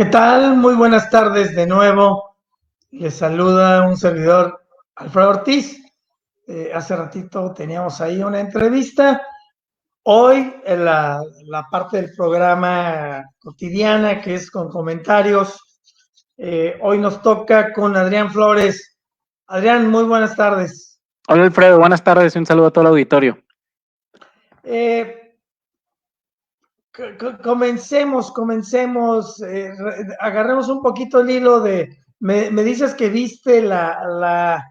¿Qué tal? Muy buenas tardes de nuevo. Les saluda un servidor, Alfredo Ortiz. Hace ratito teníamos ahí una entrevista. Hoy en la parte del programa cotidiana, que es con comentarios, hoy nos toca con Adrián Flores. Adrián, muy buenas tardes. Hola Alfredo, buenas tardes y un saludo a todo el auditorio. Eh, comencemos, agarremos un poquito el hilo me dices que viste la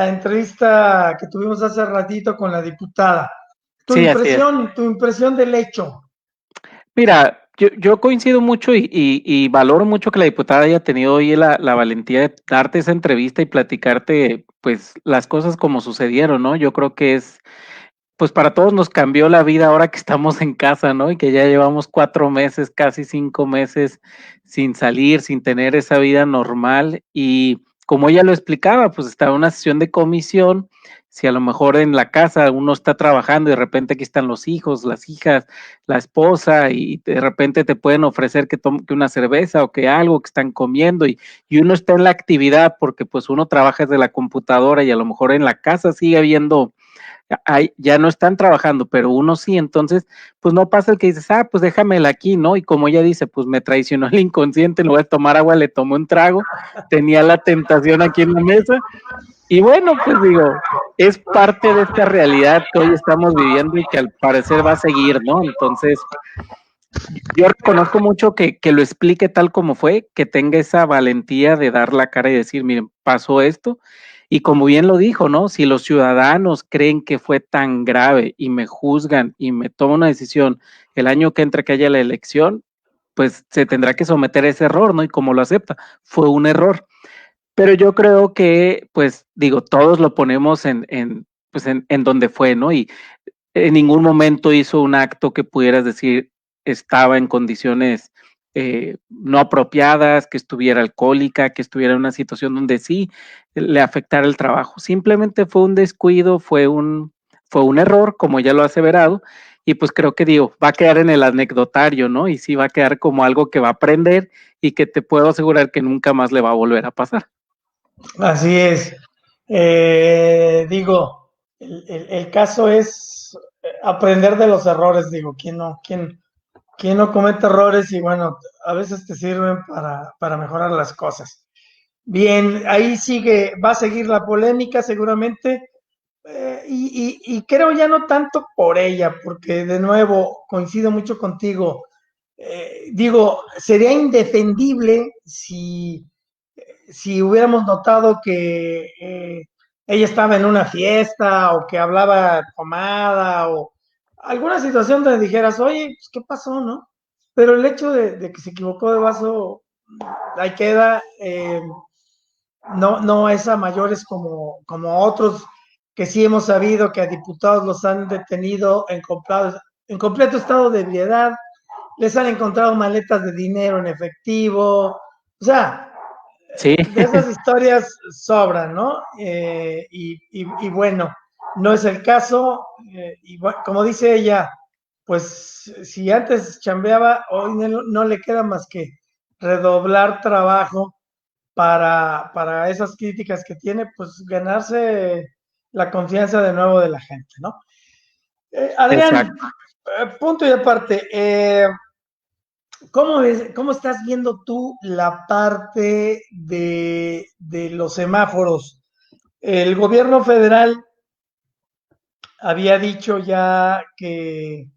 entrevista que tuvimos hace ratito con la diputada. Sí, así es. Tu impresión del hecho. Mira, yo coincido mucho y valoro mucho que la diputada haya tenido hoy la valentía de darte esa entrevista y platicarte pues las cosas como sucedieron, ¿no? Yo creo que pues para todos nos cambió la vida ahora que estamos en casa, ¿no? Y que ya llevamos 4 meses, casi 5 meses sin salir, sin tener esa vida normal. Y como ella lo explicaba, pues estaba en una sesión de comisión. Si a lo mejor en la casa uno está trabajando y de repente aquí están los hijos, las hijas, la esposa, y de repente te pueden ofrecer que tome una cerveza o que algo que están comiendo, y uno está en la actividad porque pues uno trabaja desde la computadora y a lo mejor en la casa sigue habiendo ya no están trabajando, pero uno sí, entonces, pues no pasa el que dices, pues déjamela aquí, ¿no? Y como ella dice, pues me traicionó el inconsciente, en lugar de tomar agua, le tomó un trago, tenía la tentación aquí en la mesa, y bueno, pues digo, es parte de esta realidad que hoy estamos viviendo y que al parecer va a seguir, ¿no? Entonces, yo reconozco mucho que lo explique tal como fue, que tenga esa valentía de dar la cara y decir, miren, pasó esto, y como bien lo dijo, ¿no? Si los ciudadanos creen que fue tan grave y me juzgan y me toman una decisión el año que entre que haya la elección, pues se tendrá que someter a ese error, ¿no? Y como lo acepta, fue un error. Pero yo creo que, pues, digo, todos lo ponemos pues en donde fue, ¿no? Y en ningún momento hizo un acto que pudieras decir estaba en condiciones no apropiadas, que estuviera alcohólica, que estuviera en una situación donde sí le afectara el trabajo. Simplemente fue un descuido, fue un error, como ya lo ha aseverado, y pues creo que digo, va a quedar en el anecdotario, ¿no? Y sí va a quedar como algo que va a aprender y que te puedo asegurar que nunca más le va a volver a pasar. Así es. Digo, el caso es aprender de los errores, digo, quién no comete errores y bueno, a veces te sirven para mejorar las cosas. Bien, ahí sigue, va a seguir la polémica seguramente, y creo ya no tanto por ella, porque de nuevo coincido mucho contigo. Digo, sería indefendible si hubiéramos notado que ella estaba en una fiesta o que hablaba tomada o alguna situación donde dijeras, oye, pues, ¿qué pasó, no? Pero el hecho de que se equivocó de vaso, ahí queda. No es a mayores como otros que sí hemos sabido que a diputados los han detenido en completo estado de ebriedad, les han encontrado maletas de dinero en efectivo, o sea, Sí, de esas historias sobran, ¿no? Y bueno, no es el caso, y bueno, como dice ella, pues si antes chambeaba, hoy no le queda más que redoblar trabajo para esas críticas que tiene, pues ganarse la confianza de nuevo de la gente, ¿no? Adrián, exacto. punto y aparte, ¿cómo estás viendo tú la parte de los semáforos? El gobierno federal había dicho ya que,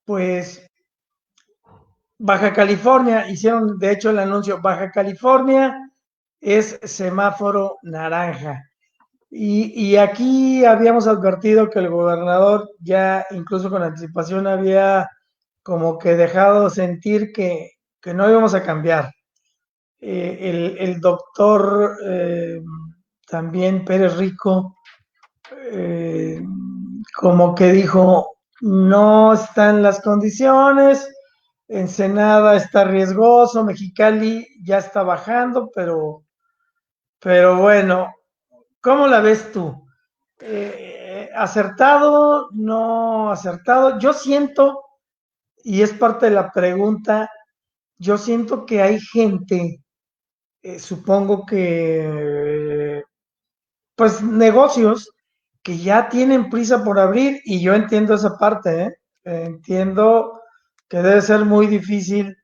pues, Baja California, hicieron de hecho el anuncio, Baja California es semáforo naranja. Y aquí habíamos advertido que el gobernador ya incluso con anticipación había como que dejado sentir que no íbamos a cambiar. El doctor también Pérez Rico eh, como que dijo, no están las condiciones, Ensenada está riesgoso, Mexicali ya está bajando, pero bueno, ¿cómo la ves tú? ¿Acertado? ¿No acertado? Yo siento, y es parte de la pregunta, yo siento que hay gente, supongo que, pues negocios que ya tienen prisa por abrir y yo entiendo esa parte, ¿eh? Entiendo que debe ser muy difícil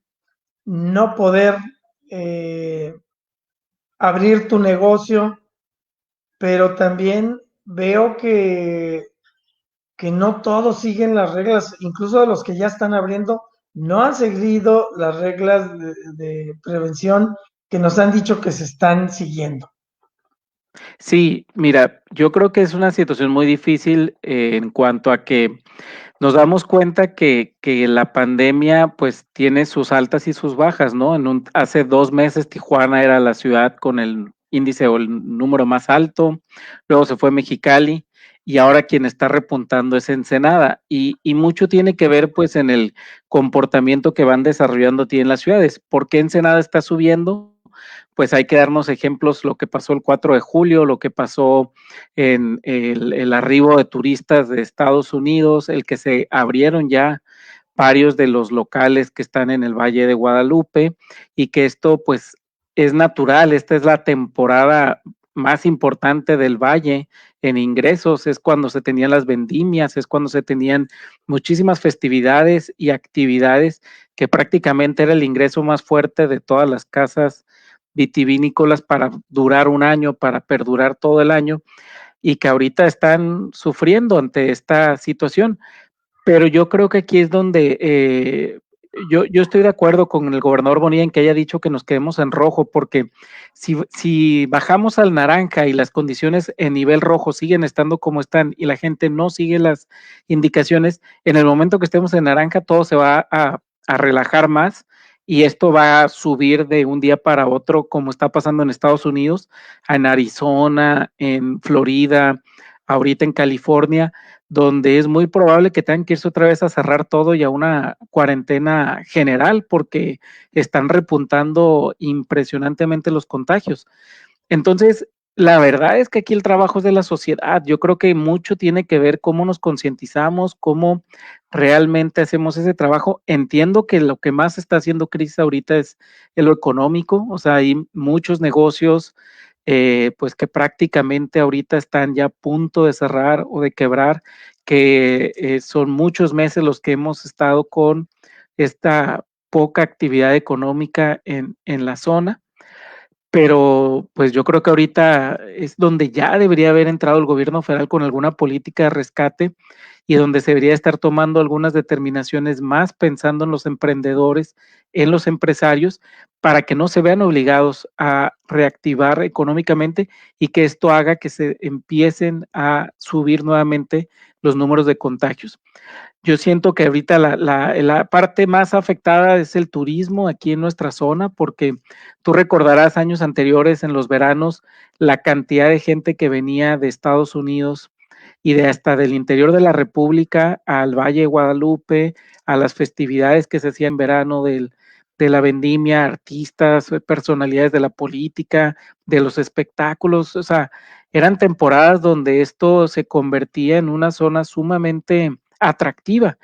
no poder eh, abrir tu negocio, pero también veo que no todos siguen las reglas, incluso de los que ya están abriendo, no han seguido las reglas de prevención que nos han dicho que se están siguiendo. Sí, mira, yo creo que es una situación muy difícil en cuanto a que nos damos cuenta que la pandemia pues tiene sus altas y sus bajas, ¿no? Hace 2 meses Tijuana era la ciudad con el índice o el número más alto, luego se fue Mexicali y ahora quien está repuntando es Ensenada y mucho tiene que ver pues en el comportamiento que van desarrollando aquí en las ciudades. ¿Por qué Ensenada está subiendo? Pues hay que darnos ejemplos, lo que pasó el 4 de julio, lo que pasó en el arribo de turistas de Estados Unidos, el que se abrieron ya varios de los locales que están en el Valle de Guadalupe y que esto pues es natural, esta es la temporada más importante del valle en ingresos, es cuando se tenían las vendimias, es cuando se tenían muchísimas festividades y actividades que prácticamente era el ingreso más fuerte de todas las casas vitivinícolas para durar un año, para perdurar todo el año y que ahorita están sufriendo ante esta situación. Pero yo creo que aquí es donde yo estoy de acuerdo con el gobernador Bonilla en que haya dicho que nos quedemos en rojo, porque si bajamos al naranja y las condiciones en nivel rojo siguen estando como están y la gente no sigue las indicaciones, en el momento que estemos en naranja todo se va a relajar más y esto va a subir de un día para otro, como está pasando en Estados Unidos, en Arizona, en Florida, ahorita en California, donde es muy probable que tengan que irse otra vez a cerrar todo y a una cuarentena general porque están repuntando impresionantemente los contagios. Entonces, la verdad es que aquí el trabajo es de la sociedad. Yo creo que mucho tiene que ver cómo nos concientizamos, cómo realmente hacemos ese trabajo. Entiendo que lo que más está haciendo crisis ahorita es lo económico, o sea, hay muchos negocios pues que prácticamente ahorita están ya a punto de cerrar o de quebrar, que son muchos meses los que hemos estado con esta poca actividad económica en la zona, pero pues yo creo que ahorita es donde ya debería haber entrado el gobierno federal con alguna política de rescate y donde se debería estar tomando algunas determinaciones más pensando en los emprendedores, en los empresarios, para que no se vean obligados a reactivar económicamente y que esto haga que se empiecen a subir nuevamente los números de contagios. Yo siento que ahorita la parte más afectada es el turismo aquí en nuestra zona, porque tú recordarás años anteriores en los veranos la cantidad de gente que venía de Estados Unidos y de hasta del interior de la República al Valle de Guadalupe, a las festividades que se hacían en verano de la vendimia, artistas, personalidades de la política, de los espectáculos, o sea, eran temporadas donde esto se convertía en una zona sumamente atractiva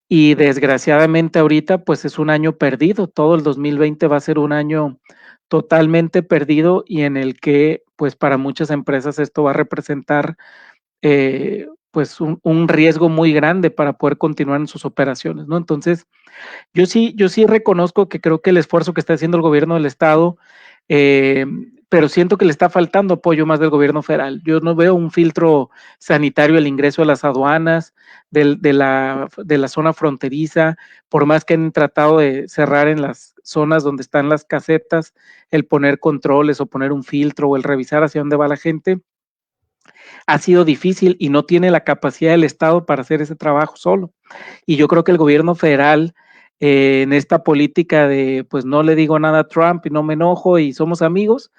y desgraciadamente ahorita pues es un año perdido, todo el 2020 va a ser un año totalmente perdido y en el que pues para muchas empresas esto va a representar pues un riesgo muy grande para poder continuar en sus operaciones, ¿no? Entonces, yo sí reconozco que creo que el esfuerzo que está haciendo el gobierno del estado, eh, pero siento que le está faltando apoyo más del gobierno federal. Yo no veo un filtro sanitario al ingreso a las aduanas de la zona fronteriza, por más que han tratado de cerrar en las zonas donde están las casetas, el poner controles o poner un filtro o el revisar hacia dónde va la gente, ha sido difícil y no tiene la capacidad del Estado para hacer ese trabajo solo. Y yo creo que el gobierno federal en esta política de pues no le digo nada a Trump y no me enojo y somos amigos,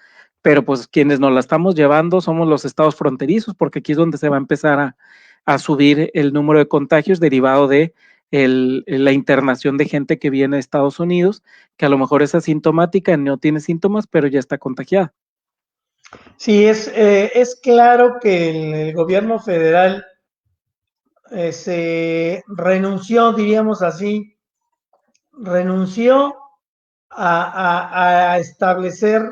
pero pues quienes nos la estamos llevando somos los estados fronterizos, porque aquí es donde se va a empezar a subir el número de contagios derivado de la internación de gente que viene de Estados Unidos, que a lo mejor es asintomática, no tiene síntomas, pero ya está contagiada. Sí, es claro que el gobierno federal se renunció, diríamos así, renunció a establecer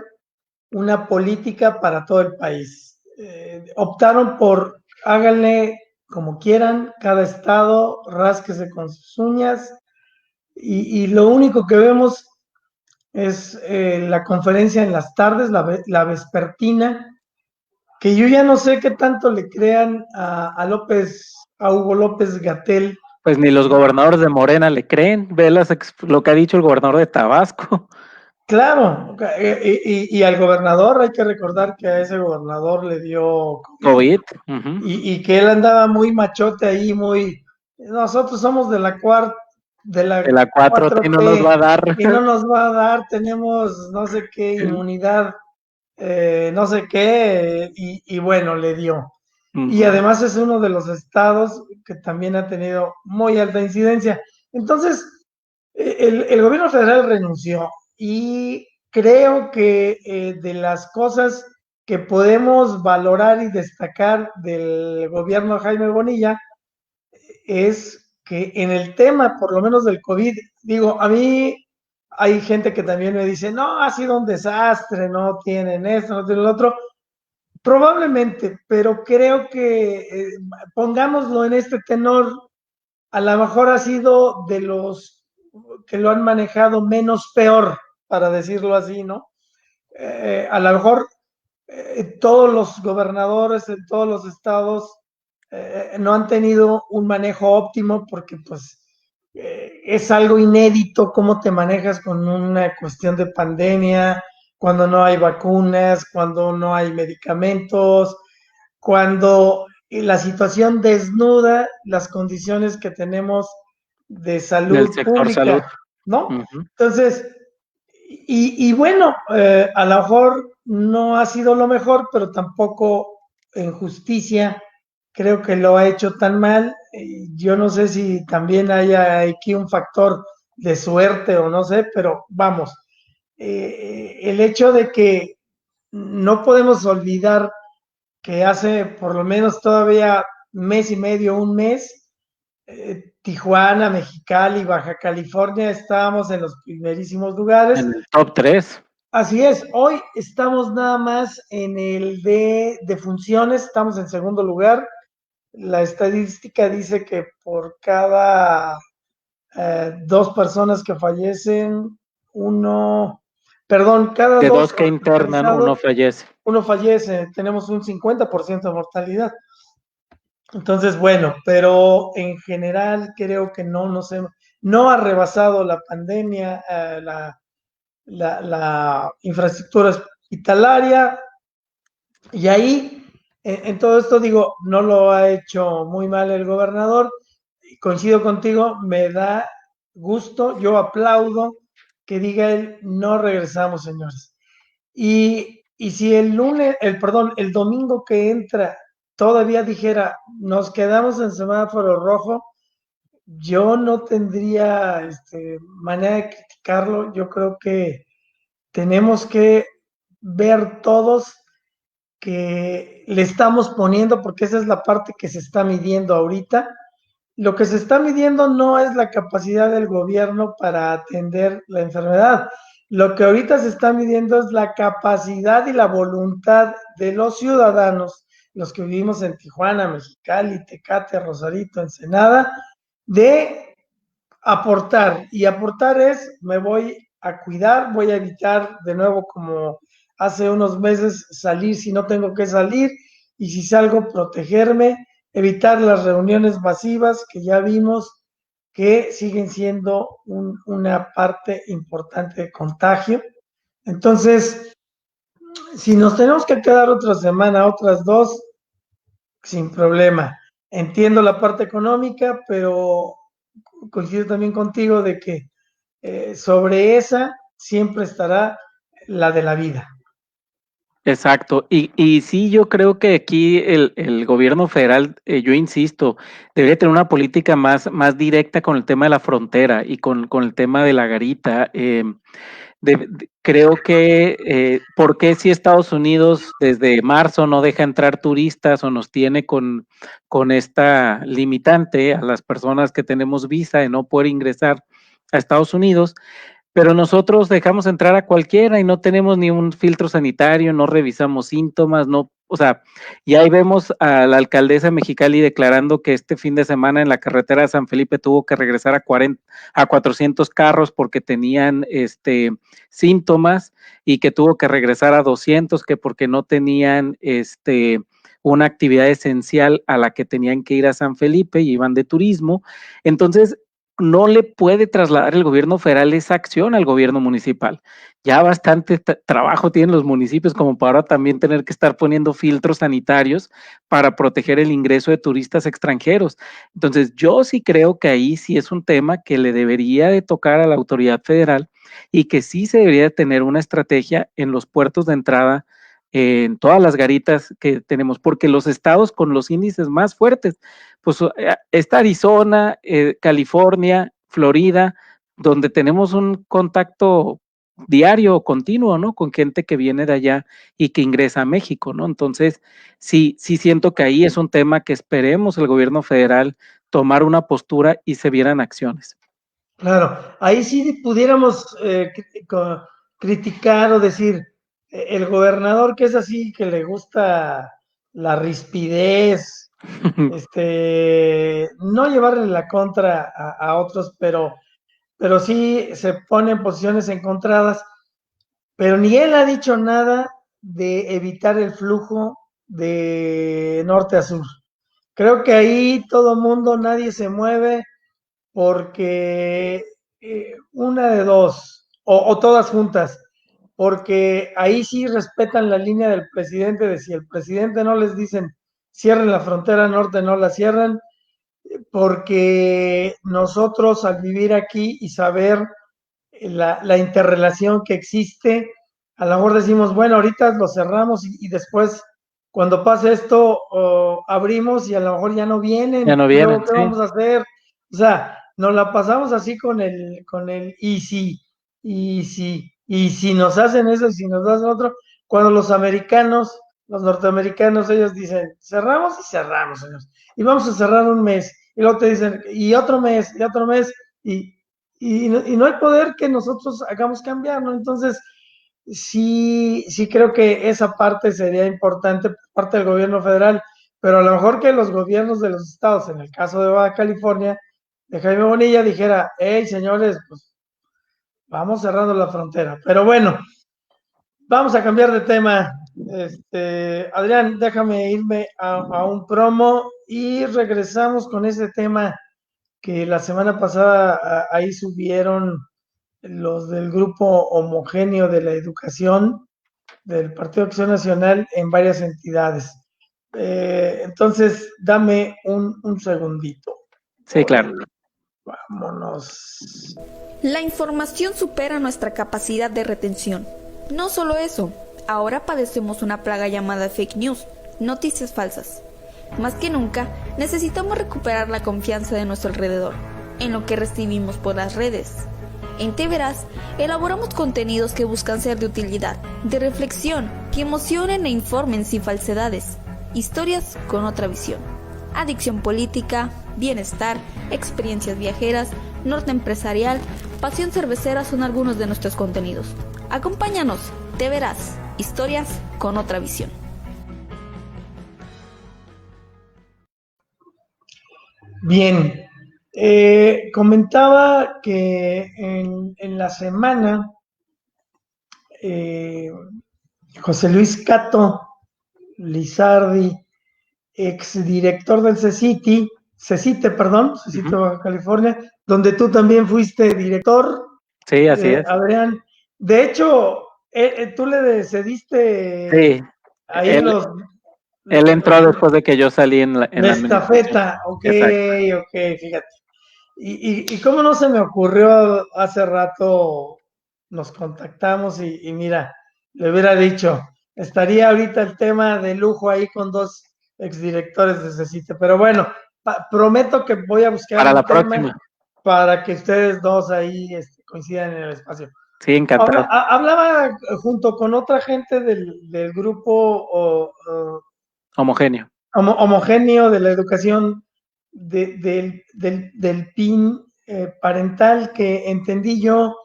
una política para todo el país. Optaron por háganle como quieran, cada estado, rásquese con sus uñas, y lo único que vemos es la conferencia en las tardes, la vespertina, que yo ya no sé qué tanto le crean a Hugo López Gatell. Pues ni los gobernadores de Morena le creen, ve lo que ha dicho el gobernador de Tabasco. Claro, y al gobernador hay que recordar que a ese gobernador le dio COVID, COVID. Uh-huh. y que él andaba muy machote ahí, muy, nosotros somos de la De la 4T no nos va a 4T dar. y no nos va a dar, tenemos no sé qué inmunidad, no sé qué, y bueno, le dio. Y Uh-huh. además es uno de los estados que también ha tenido muy alta incidencia. Entonces, el gobierno federal renunció, y creo que de las cosas que podemos valorar y destacar del gobierno de Jaime Bonilla es que en el tema, por lo menos del COVID, digo, a mí hay gente que también me dice, no, ha sido un desastre, no tienen esto, no tienen lo otro. Probablemente, pero creo que pongámoslo en este tenor, a lo mejor ha sido de los que lo han manejado menos peor, para decirlo así, ¿no? A lo mejor todos los gobernadores en todos los estados no han tenido un manejo óptimo, porque pues es algo inédito cómo te manejas con una cuestión de pandemia, cuando no hay vacunas, cuando no hay medicamentos, cuando la situación desnuda las condiciones que tenemos de Del salud sector salud. pública, ¿no? Uh-huh. Entonces, y bueno, a lo mejor no ha sido lo mejor, pero tampoco en justicia creo que lo ha hecho tan mal. Yo no sé si también haya aquí un factor de suerte o no sé, pero vamos, el hecho de que no podemos olvidar que hace por lo menos todavía mes y medio, un mes, Tijuana, Mexicali, Baja California, estábamos en los primerísimos lugares. En el top 3. Así es, hoy estamos nada más en el de funciones, estamos en segundo lugar. La estadística dice que por cada dos personas que fallecen, cada De dos dos que internan, hospitalizados, uno fallece. uno fallece. Tenemos un 50% de mortalidad. Entonces, bueno, pero en general creo que no ha rebasado la pandemia, la infraestructura hospitalaria, y ahí, en todo esto digo, no lo ha hecho muy mal el gobernador. Coincido contigo, me da gusto, yo aplaudo que diga él, no regresamos, señores. Y si el domingo que entra todavía dijera, nos quedamos en semáforo rojo, yo no tendría manera de criticarlo. Yo creo que tenemos que ver todos que le estamos poniendo, porque esa es la parte que se está midiendo ahorita. Lo que se está midiendo no es la capacidad del gobierno para atender la enfermedad. Lo que ahorita se está midiendo es la capacidad y la voluntad de los ciudadanos, los que vivimos en Tijuana, Mexicali, Tecate, Rosarito, Ensenada, de aportar. Y aportar es, me voy a cuidar, voy a evitar de nuevo, como hace unos meses, salir si no tengo que salir, y si salgo, protegerme, evitar las reuniones masivas que ya vimos que siguen siendo una parte importante de contagio. Entonces, si nos tenemos que quedar otra semana, otras dos, sin problema. Entiendo la parte económica, pero coincido también contigo de que sobre esa siempre estará la de la vida. Exacto. Y sí, yo creo que aquí el gobierno federal, yo insisto, debería tener una política más directa con el tema de la frontera y con el tema de la garita. Creo que, ¿por qué si Estados Unidos desde marzo no deja entrar turistas o nos tiene con esta limitante a las personas que tenemos visa de no poder ingresar a Estados Unidos? pero nosotros dejamos entrar a cualquiera y no tenemos ni un filtro sanitario, no revisamos síntomas, no, o sea, y ahí vemos a la alcaldesa Mexicali declarando que este fin de semana en la carretera de San Felipe tuvo que regresar a 400 carros porque tenían síntomas, y que tuvo que regresar a 200 que porque no tenían una actividad esencial a la que tenían que ir a San Felipe y iban de turismo. Entonces, no le puede trasladar el gobierno federal esa acción al gobierno municipal. Ya bastante trabajo tienen los municipios como para también tener que estar poniendo filtros sanitarios para proteger el ingreso de turistas extranjeros. Entonces, yo sí creo que ahí sí es un tema que le debería de tocar a la autoridad federal, y que sí se debería de tener una estrategia en los puertos de entrada, en todas las garitas que tenemos, porque los estados con los índices más fuertes, pues está Arizona, California, Florida, donde tenemos un contacto diario o continuo, ¿no? Con gente que viene de allá y que ingresa a México, ¿no? Entonces, sí siento que ahí es un tema que esperemos el gobierno federal tomar una postura y se vieran acciones. Claro, ahí sí pudiéramos criticar o decir, el gobernador que es así, que le gusta la rispidez, no llevarle la contra a otros, pero sí se pone en posiciones encontradas, pero ni él ha dicho nada de evitar el flujo de norte a sur. Creo que ahí todo mundo, nadie se mueve porque una de dos, o todas juntas, porque ahí sí respetan la línea del presidente, de si el presidente no les dicen cierren la frontera norte, no la cierran, porque nosotros al vivir aquí y saber la interrelación que existe, a lo mejor decimos, bueno, ahorita lo cerramos y después, cuando pase esto, abrimos y a lo mejor ya no vienen. Ya no ¿Y luego vienen, qué sí. vamos a hacer? O sea, nos la pasamos así con el y si nos hacen eso y si nos hacen otro, cuando los americanos, los norteamericanos, ellos dicen, cerramos y cerramos, señores. Y vamos a cerrar un mes. Y luego te dicen, y otro mes, y otro mes, y no hay poder que nosotros hagamos cambiar, ¿no? Entonces, sí creo que esa parte sería importante por parte del gobierno federal, pero a lo mejor que los gobiernos de los estados, en el caso de Baja California, de Jaime Bonilla, dijera, hey, señores, pues vamos cerrando la frontera. Pero bueno, vamos a cambiar de tema. Adrián, déjame irme a un promo y regresamos con ese tema que la semana pasada ahí subieron los del grupo homogéneo de la educación del Partido de Acción Nacional en varias entidades. Entonces, dame un segundito. Sí, claro. Vámonos. La información supera nuestra capacidad de retención. No solo eso, ahora padecemos una plaga llamada fake news, noticias falsas. Más que nunca, necesitamos recuperar la confianza de nuestro alrededor, en lo que recibimos por las redes. En Te Verás, elaboramos contenidos que buscan ser de utilidad, de reflexión, que emocionen e informen sin falsedades. Historias con otra visión. Adicción política, bienestar, experiencias viajeras, norte empresarial, pasión cervecera son algunos de nuestros contenidos. Acompáñanos, Te Verás, historias con otra visión. Bien, comentaba que en la semana José Luis Cato Lizardi, exdirector del CECITE, Baja California, donde tú también fuiste director. Sí, así es. Adrián, de hecho, tú le cediste Sí, ahí él entró después de que yo salí en la estafeta. Ok, fíjate. Y cómo no se me ocurrió hace rato, nos contactamos y mira, le hubiera dicho, estaría ahorita el tema de lujo ahí con dos exdirectores de CECITE, pero bueno, prometo que voy a buscar para un la tema próxima. para que ustedes dos ahí coincidan en el espacio. Sí, encantado. Hablaba junto con otra gente del grupo Homogéneo. homogéneo de la educación del PIN parental, que entendí yo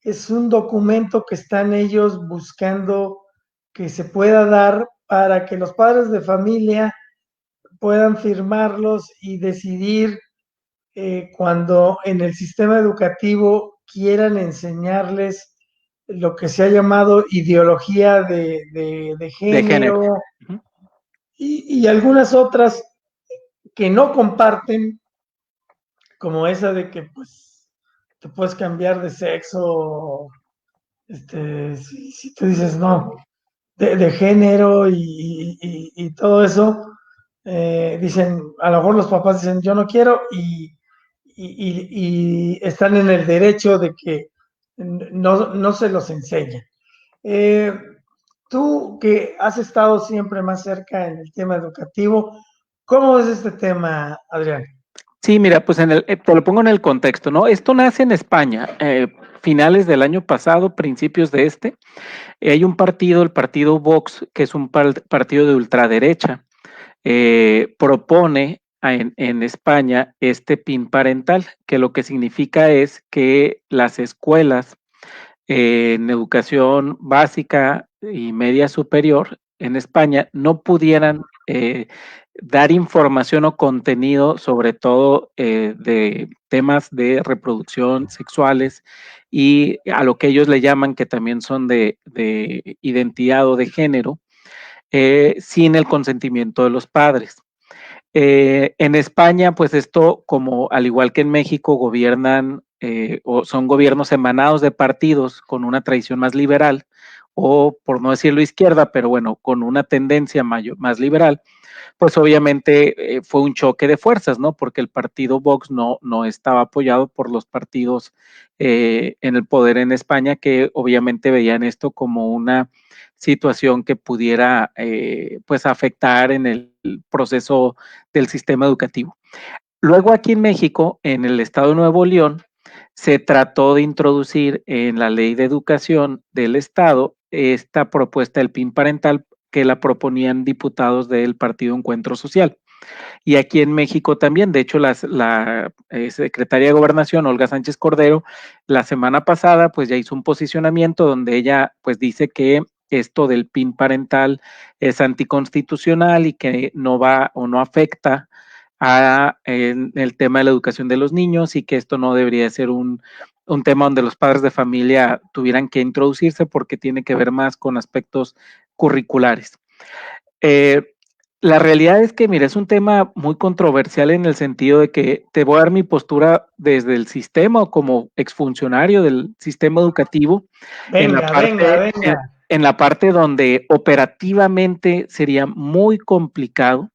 es un documento que están ellos buscando que se pueda dar para que los padres de familia puedan firmarlos y decidir cuando en el sistema educativo quieran enseñarles lo que se ha llamado ideología de De género. género y algunas otras que no comparten, como esa de que pues te puedes cambiar de sexo, si tú dices no, de género y todo eso, dicen, a lo mejor los papás dicen yo no quiero y están en el derecho de que no se los enseñen. Tú que has estado siempre más cerca en el tema educativo, ¿cómo es este tema, Adrián? Sí, mira, pues te lo pongo en el contexto, ¿no? Esto nace en España, finales del año pasado, principios de este. Hay un partido, el partido Vox, que es un partido de ultraderecha, propone en España este PIN parental, que lo que significa es que las escuelas en educación básica y media superior en España no pudieran dar información o contenido, sobre todo de temas de reproducción sexuales y a lo que ellos le llaman, que también son de identidad o de género, sin el consentimiento de los padres. En España, pues esto, como al igual que en México, gobiernan o son gobiernos emanados de partidos con una tradición más liberal, o por no decirlo izquierda, pero bueno, con una tendencia más liberal, pues obviamente fue un choque de fuerzas, ¿no? Porque el partido Vox no estaba apoyado por los partidos en el poder en España, que obviamente veían esto como una situación que pudiera pues afectar en el proceso del sistema educativo. Luego aquí en México, en el estado de Nuevo León, se trató de introducir en la ley de educación del estado esta propuesta del PIN parental que la proponían diputados del Partido Encuentro Social. Y aquí en México también, de hecho, la secretaria de Gobernación, Olga Sánchez Cordero, la semana pasada, pues ya hizo un posicionamiento donde ella, pues dice que esto del PIN parental es anticonstitucional y que no va o no afecta en el tema de la educación de los niños y que esto no debería ser un tema donde los padres de familia tuvieran que introducirse porque tiene que ver más con aspectos curriculares. La realidad es que, mira, es un tema muy controversial en el sentido de que te voy a dar mi postura desde el sistema o como exfuncionario del sistema educativo. Venga. En la parte donde operativamente sería muy complicado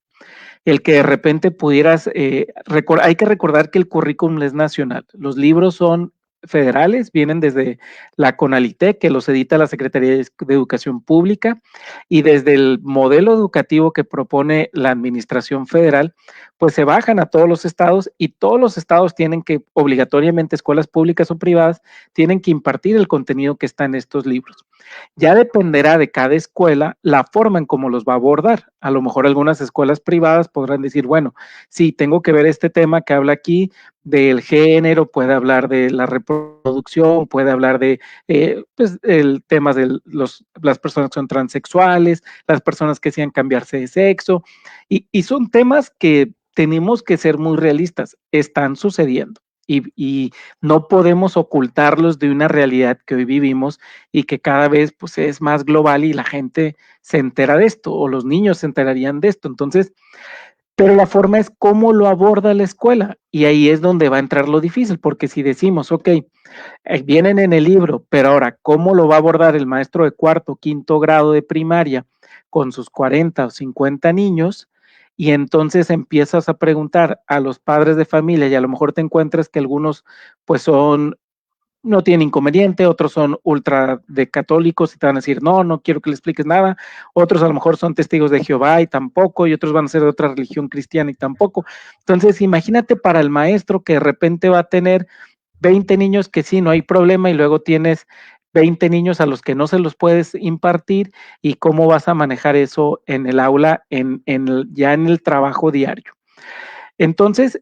el que de repente pudieras, hay que recordar que el currículum es nacional, los libros son federales, vienen desde la CONALITEC, que los edita la Secretaría de Educación Pública, y desde el modelo educativo que propone la Administración Federal, pues se bajan a todos los estados y todos los estados tienen que, obligatoriamente, escuelas públicas o privadas, tienen que impartir el contenido que está en estos libros. Ya dependerá de cada escuela la forma en cómo los va a abordar. A lo mejor algunas escuelas privadas podrán decir, bueno, sí, tengo que ver este tema que habla aquí del género, puede hablar de la reproducción, puede hablar de pues, el tema de las personas que son transexuales, las personas que desean cambiarse de sexo, y son temas que tenemos que ser muy realistas, están sucediendo. Y no podemos ocultarlos de una realidad que hoy vivimos y que cada vez pues, es más global y la gente se entera de esto o los niños se enterarían de esto. Entonces, pero la forma es cómo lo aborda la escuela y ahí es donde va a entrar lo difícil, porque si decimos, ok, vienen en el libro, pero ahora, ¿cómo lo va a abordar el maestro de cuarto, quinto grado de primaria con sus 40 o 50 niños? Y entonces empiezas a preguntar a los padres de familia y a lo mejor te encuentras que algunos pues no tienen inconveniente, otros son ultra de católicos y te van a decir, no quiero que le expliques nada, otros a lo mejor son testigos de Jehová y tampoco, y otros van a ser de otra religión cristiana y tampoco. Entonces imagínate para el maestro que de repente va a tener 20 niños que sí, no hay problema, y luego tienes 20 niños a los que no se los puedes impartir, y cómo vas a manejar eso en el aula, ya en el trabajo diario. Entonces,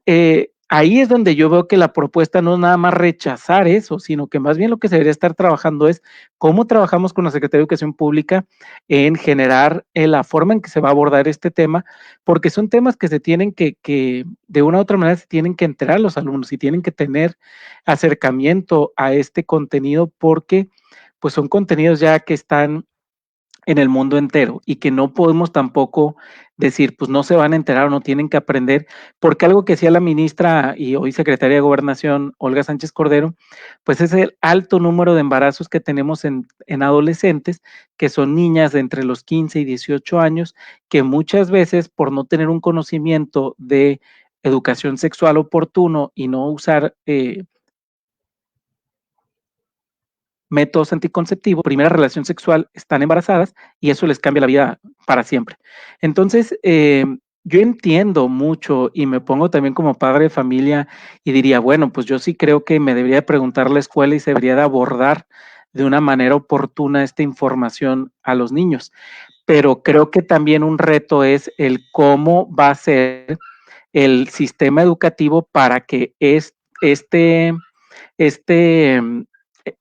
ahí es donde yo veo que la propuesta no es nada más rechazar eso, sino que más bien lo que se debería estar trabajando es cómo trabajamos con la Secretaría de Educación Pública en generar la forma en que se va a abordar este tema, porque son temas que se tienen que de una u otra manera se tienen que enterar los alumnos y tienen que tener acercamiento a este contenido, porque pues son contenidos ya que están en el mundo entero y que no podemos tampoco decir, pues no se van a enterar o no tienen que aprender, porque algo que decía la ministra y hoy secretaria de Gobernación, Olga Sánchez Cordero, pues es el alto número de embarazos que tenemos en adolescentes, que son niñas de entre los 15 y 18 años, que muchas veces por no tener un conocimiento de educación sexual oportuno y no usar métodos anticonceptivos, primera relación sexual, están embarazadas y eso les cambia la vida para siempre. Entonces, yo entiendo mucho y me pongo también como padre de familia y diría, bueno, pues yo sí creo que me debería preguntar la escuela y se debería de abordar de una manera oportuna esta información a los niños. Pero creo que también un reto es el cómo va a ser el sistema educativo para que este,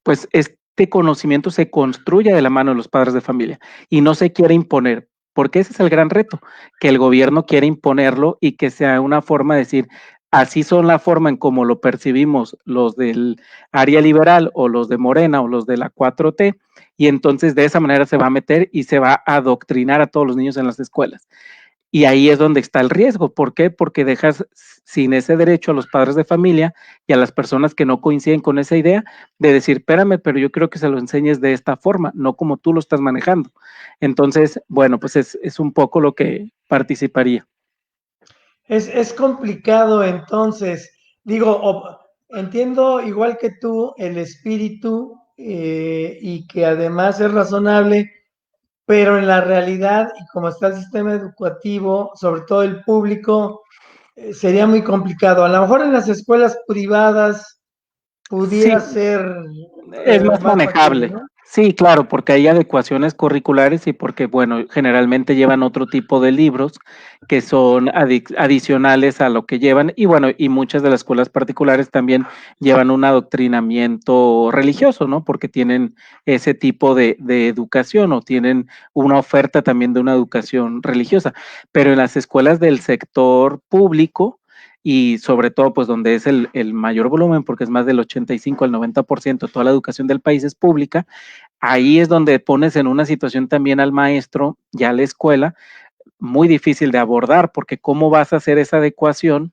pues este conocimiento se construya de la mano de los padres de familia y no se quiere imponer, porque ese es el gran reto, que el gobierno quiere imponerlo y que sea una forma de decir, así son la forma en cómo lo percibimos los del área liberal o los de Morena o los de la 4T, y entonces de esa manera se va a meter y se va a adoctrinar a todos los niños en las escuelas. Y ahí es donde está el riesgo. ¿Por qué? Porque dejas sin ese derecho a los padres de familia y a las personas que no coinciden con esa idea de decir, espérame, pero yo creo que se lo enseñes de esta forma, no como tú lo estás manejando. Entonces, bueno, pues es un poco lo que participaría. Es complicado entonces, digo, entiendo igual que tú el espíritu y que además es razonable, pero en la realidad y como está el sistema educativo, sobre todo el público, sería muy complicado. A lo mejor en las escuelas privadas Sí, pudiera ser es más más factible, manejable. ¿no? Sí, claro, porque hay adecuaciones curriculares y porque, bueno, generalmente llevan otro tipo de libros que son adicionales a lo que llevan y, bueno, y muchas de las escuelas particulares también llevan un adoctrinamiento religioso, ¿no? Porque tienen ese tipo de educación o tienen una oferta también de una educación religiosa. Pero en las escuelas del sector público, y sobre todo pues donde es el mayor volumen, porque es más del 85 al 90% de toda la educación del país es pública, ahí es donde pones en una situación también al maestro y a la escuela muy difícil de abordar, porque cómo vas a hacer esa adecuación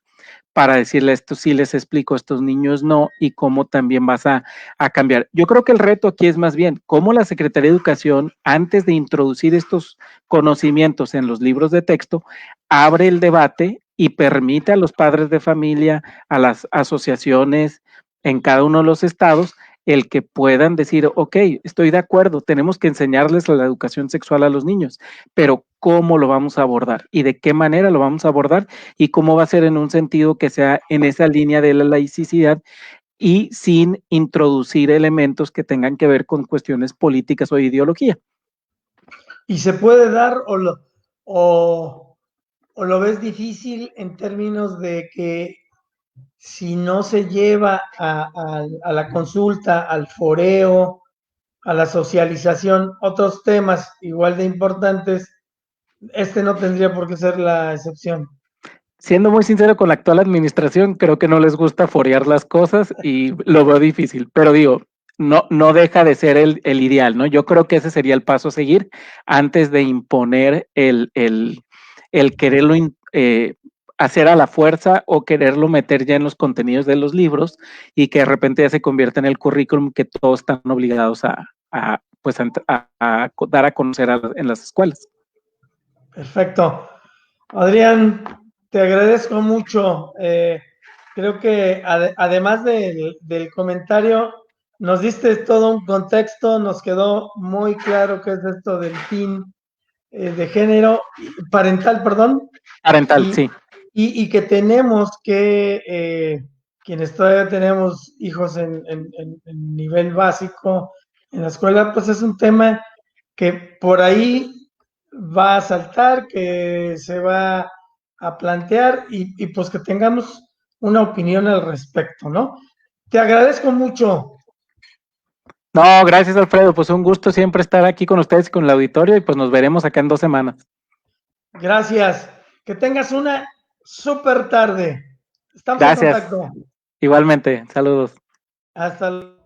para decirle esto sí les explico, estos niños no, y cómo también vas a cambiar. Yo creo que el reto aquí es más bien cómo la Secretaría de Educación, antes de introducir estos conocimientos en los libros de texto, abre el debate y permite a los padres de familia, a las asociaciones en cada uno de los estados, el que puedan decir, ok, estoy de acuerdo, tenemos que enseñarles la educación sexual a los niños, pero ¿cómo lo vamos a abordar? ¿Y de qué manera lo vamos a abordar? ¿Y cómo va a ser en un sentido que sea en esa línea de la laicidad y sin introducir elementos que tengan que ver con cuestiones políticas o ideología? Y se puede dar o lo ves difícil en términos de que si no se lleva a la consulta, al foreo, a la socialización, otros temas igual de importantes, este no tendría por qué ser la excepción. Siendo muy sincero con la actual administración, creo que no les gusta forear las cosas y lo veo difícil, pero digo, no deja de ser el ideal, ¿no? Yo creo que ese sería el paso a seguir antes de imponer el quererlo hacer a la fuerza o quererlo meter ya en los contenidos de los libros y que de repente ya se convierta en el currículum que todos están obligados pues a dar a conocer en las escuelas. Perfecto. Adrián, te agradezco mucho. Creo que además del comentario, nos diste todo un contexto, nos quedó muy claro qué es esto del PIN de género, parental, perdón, Parental, y, sí. y que tenemos que, quienes todavía tenemos hijos en nivel básico en la escuela, pues es un tema que por ahí va a saltar, que se va a plantear y pues que tengamos una opinión al respecto, ¿no? Te agradezco mucho. No, gracias Alfredo, pues un gusto siempre estar aquí con ustedes y con el auditorio y pues nos veremos acá en 2 semanas. Gracias. Que tengas una súper tarde. Estamos Gracias. en contacto. Igualmente, saludos. Hasta luego.